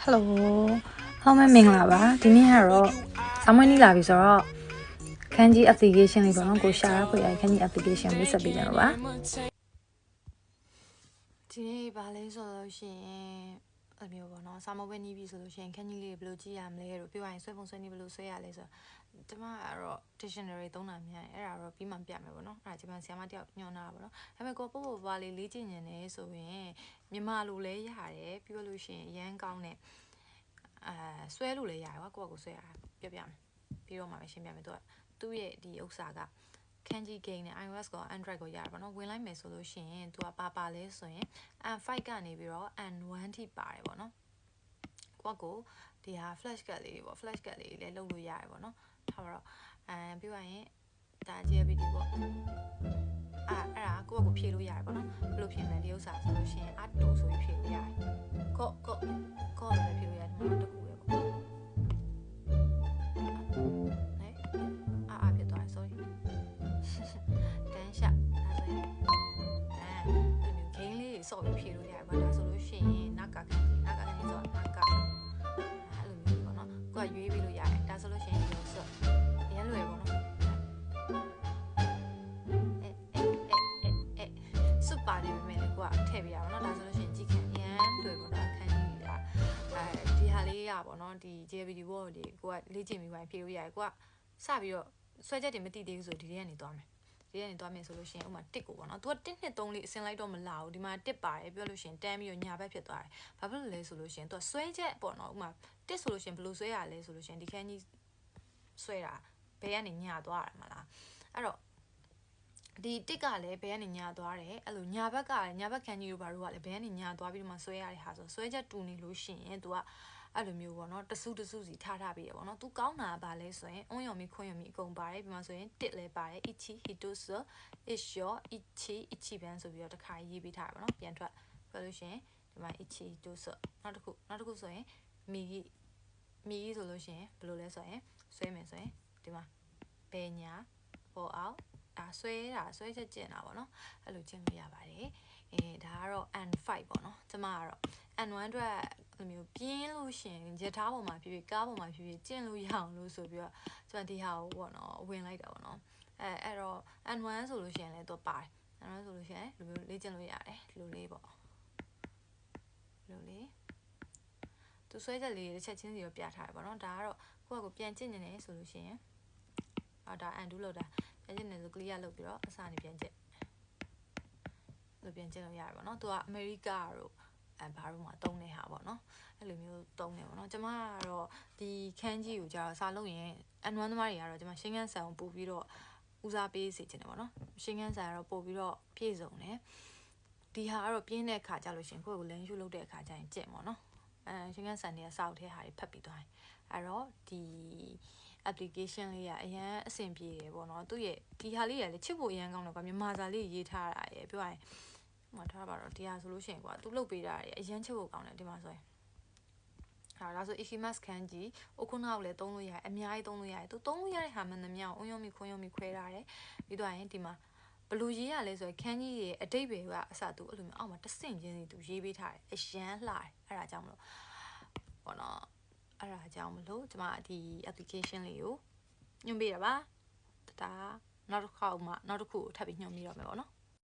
Hello ဟုတ်မဲမင်္ဂလာပါဒီနေ့ကတော့ဆောင်းမွေးနေ့လာပြီဆိုတော့ခန်းကြီး application လေးပေါ့နော်ကိုရှာရခွေရခန်းကြီး application လေးဆက်ပေးကြတော့ပါဒီနေ့ပါလဲဆိုလို့ရှိရင်အမျိုးပေါ့နော်ဆောင်းမွေးနေ့ပြီဆိုလို့ရှိရင်ခန်းကြီးလေးဘယ်လိုကြည့်ရမလဲလို့ပြောရင်ဆွဲပုံဆွဲနေဘယ်လိုဆွဲရလဲဆိုတော့ကျမကတော့ dictionary သုံးတာများအဲ့ဒါတော့ပြီးမှပြမယ်ပေါ့နော်အဲ့ဒါကျမဆရာမတယောက်ညွှန်တာပေါ့နော်ဒါပေမဲ့ကိုပို့ပို့ပါလေးလေ့ကျင့်နေတယ်ဆိုရင်မြန်မာလိုလဲရတယ်ပြောလို့ရှိရင်အရန်ကောင်းတယ်ဆွဲလို့လည်းရတယ်ကွာကိုကဆွဲရပြပြမယ်ပြီးတော့မှပဲရှင်းပြမယ်သူ့ရဲ့ဒီဥစ္စာကခန်းကြီး game နဲ့ iOS ကို Android ကိုရတယ်ပေါ့နော်ဝင်လိုက်မယ်ဆိုလို့ရှိရင်သူကပါလဲဆိုရင် N5 ကနေပြီးတော့ N1 ထိပါတယ်ပေါ့နော်ကိုဒီဟာ flash card လေးပေါ့ flash card လေးလည်းလုပ်လို့ရတယ်ပေါ့နော်ထားပါတော့ပြီးသွားရင်ဒါ JPD ပေါ့အဲ့ဒါကိုဖြည့်လို့ရတယ်ပေါ့နော်ဘယ်လိုဖြည့်မလဲဒီဥစ္စာဆိုလို့ရှိရင် art tool ဆိုပြီးဖြည့်လို့ရတယ်ကိုလည်းဖြည့်လို့ရတယ်ဒီမှာတစ်ခုပဲပေါ့ဖြစ်သွား sorry တန်းရှာဒါဆိုရင်ဂိမ်းလေးစော့ပြီးဖြည့်လို့ရတယ်ပေါ့ဒါဆိုလို့ရှိရင်နောက်ကဆိုနောက်ကအဲ့လိုမျိုးပေါ့နော်ကိုကရွေးပြီးလို့ရတယ်ဒါဆိုလို့ရှိရင်ဒီလိုစော့ရမ်းလွယ်ပေါ့နော်စွပါနေပြီမဲ့ကိုကထည့်ပြရပါတော့ဒါဆိုလို့ရှိရင်ကြည့်ခံရမ်းလွယ်ပေါ့နော်ခန်းကြီးတာဒီဟာလေးရပေါ့နော်ဒီ JPD ဘောလေးကိုကလေ့ကျင့်ပြီးပိုင်းဖြည့်လို့ရတယ်ကိုကစပြီးတော့ဆွဲချက်တွေမတိသေးဘူးဆိုဒီထဲကနေသွားမယ်ဒီထဲကနေသွားမယ်ဆိုလို့ရှိရင်ဥမာတစ်ကိုပေါ့နော်သူက1 2 3လေးအစင်လိုက်တော့မလာဘူးဒီမှာတစ်ပါတယ်ပြောလို့ရှိရင်တန်းပြီးတော့ညာဘက်ဖြစ်သွားတယ်ဘာဖြစ်လို့လဲဆိုလို့ရှိရင်သူကဆွဲချက်ပေါ့နော်ဥမာတစ်ဆိုလို့ရှိရင်ဘယ်လိုဆွဲရလဲဆိုလို့ရှိရင်ဒီခန်းကြီးဆွဲတာဘယ်ကနေညာသွားရမှာလားအဲ့တော့ဒီတစ်ကလည်းဘယ်ကနေညာသွားတယ်အဲ့လိုညာဘက်ကလည်းညာဘက်ခန်းကြီးတို့ဘာလို့ကလည်းဘယ်ကနေညာသွားပြီးတော့မှဆွဲရတဲ့ဟာဆိုဆွဲချက်တူနေလို့ရှိရင်သူကအဲ့လိုမျိုးပေါ့နော်တစုစီထားပြီးရပေါ့နော်သူကောင်းတာပါလဲဆိုရင်အွန်ယုံမီခွန်းယုံမီအကုန်ပါတယ်ပြီးမှဆိုရင်တစ်လဲပါတယ် ichi hitoso isho ichi ban ဆိုပြီးတော့တစ်ခါရေးပေးထားရပါတော့ပြန်ထွက်ပြောလို့ရှိရင်ဒီမှာ ichi hitoso နောက်တစ်ခုဆိုရင်မီဆိုလို့ရှိရင်ဘယ်လိုလဲဆိုရင်ဆွဲမယ်ဆိုရင်ဒီမှာဘယ်ညာပေါ်အောင်ဒါဆွဲချက်ကျင်တာပေါ့နော်အဲ့လိုကျင်လို့ရပါတယ်ဒါကတော့ N5 ပေါ့နော်ကျမကတော့ N1 အတွက်လိုမျိုးပြင်းလို့ရှင်ရထားပေါ်မှာဖြစ်ကားပေါ်မှာဖြစ်ကျင့်လို့ရအောင်လို့ဆိုပြီးတော့ကျွန်တော်ဒီဟာကိုပေါ့နော်ဝင်လိုက်တာပေါ့နော်အဲ့တော့ N1 ဆိုလို့ရှင်လည်းသူပါတယ် N1 ဆိုလို့ရှင်လိုမျိုးလေ့ကျင့်လို့ရတယ်လိုလေးပေါ့လိုလေးသူဆွဲချက်လေးတစ်ချက်ချင်းစီကိုပြထားတယ်ပေါ့နော်ဒါကတော့ကိုပြန်ကျင့်နေတယ်ဆိုလို့ရှင်ဒါ undo လုပ်တာပြန်ကျင့်နေဆို clear လုပ်ပြီးတော့အစားနေပြန်ကျင့်လို့ပြန်ကျင့်လို့ရတယ်ပေါ့နော်သူကအမေရိကတို့ဘာလို့မှတုံးနေဟာပေါ့နော်အဲ့လိုမျိုးတုံးနေပေါ့နော်ကျမကတော့ဒီခန်းကြီးကိုကြာစာလုပ်ရင် N1 သမားတွေကတော့ကျမရှင်းခန်းဆန်ကိုပို့ပြီးတော့ဦးစားပေးစေချင်တယ်ပေါ့နော်ရှင်းခန်းဆန်ကတော့ပို့ပြီးတော့ပြည့်စုံတယ်ဒီဟာကတော့ပြင်းတဲ့အခါကြလို့ရှင်ကိုယ့်ကိုလမ်းရှုလုပ်တဲ့အခါကျရင်ကျင့်ပေါ့နော်ရှင်းခန်းဆန်တွေကစောက်တဲ့ဟာတွေဖတ်ပြီးသွားတယ်အဲ့တော့ဒီ application လေးကအရန်အဆင်ပြေတယ်ပေါ့နော်သူ့ရဲ့ဒီဟာလေးကလည်းချစ်ဖို့အရန်ကောင်းတယ်ကွာမြန်မာစာလေးရေးထားတာရယ်ပြောရရင်ဟိုထားပါတော့တရားဆိုလို့ရှိရင်ကွာသူလုပ်ပေးတာရယ်အရန်ချစ်ဖို့ကောင်းတယ်ဒီမှာဆိုရင်ဒါဆို Ichimas ခန်းကြီး Okuna ကိုလည်းသုံးလို့ရတယ်အများကြီးသုံးလို့ရတယ်သူသုံးလို့ရတဲ့ဟာမှန်သမျှအုံယုံမီခွန်းယုံမီခွဲထားတယ်ပြီးတော့ရင်ဒီမှာဘလူရေးရလဲဆိုရင်ခန်းကြီးရဲ့အတိတ်ပဲကအစသူအဲ့လိုမျိုးအောက်မှာတဆင့်ချင်းစီသူရေးပေးထားတယ်အရန်လှတယ်အဲ့ဒါကြောင့်မလို့ပေါ့နော်အဲ့ဒါကြောင့်မလို့ကျွန်မဒီ application လေးကိုညွှန်ပေးတာပါဒါနောက်တစ်ခုကိုထပ်ပြီးညွှန်ပြီးတော့မယ်ပေါ့နော်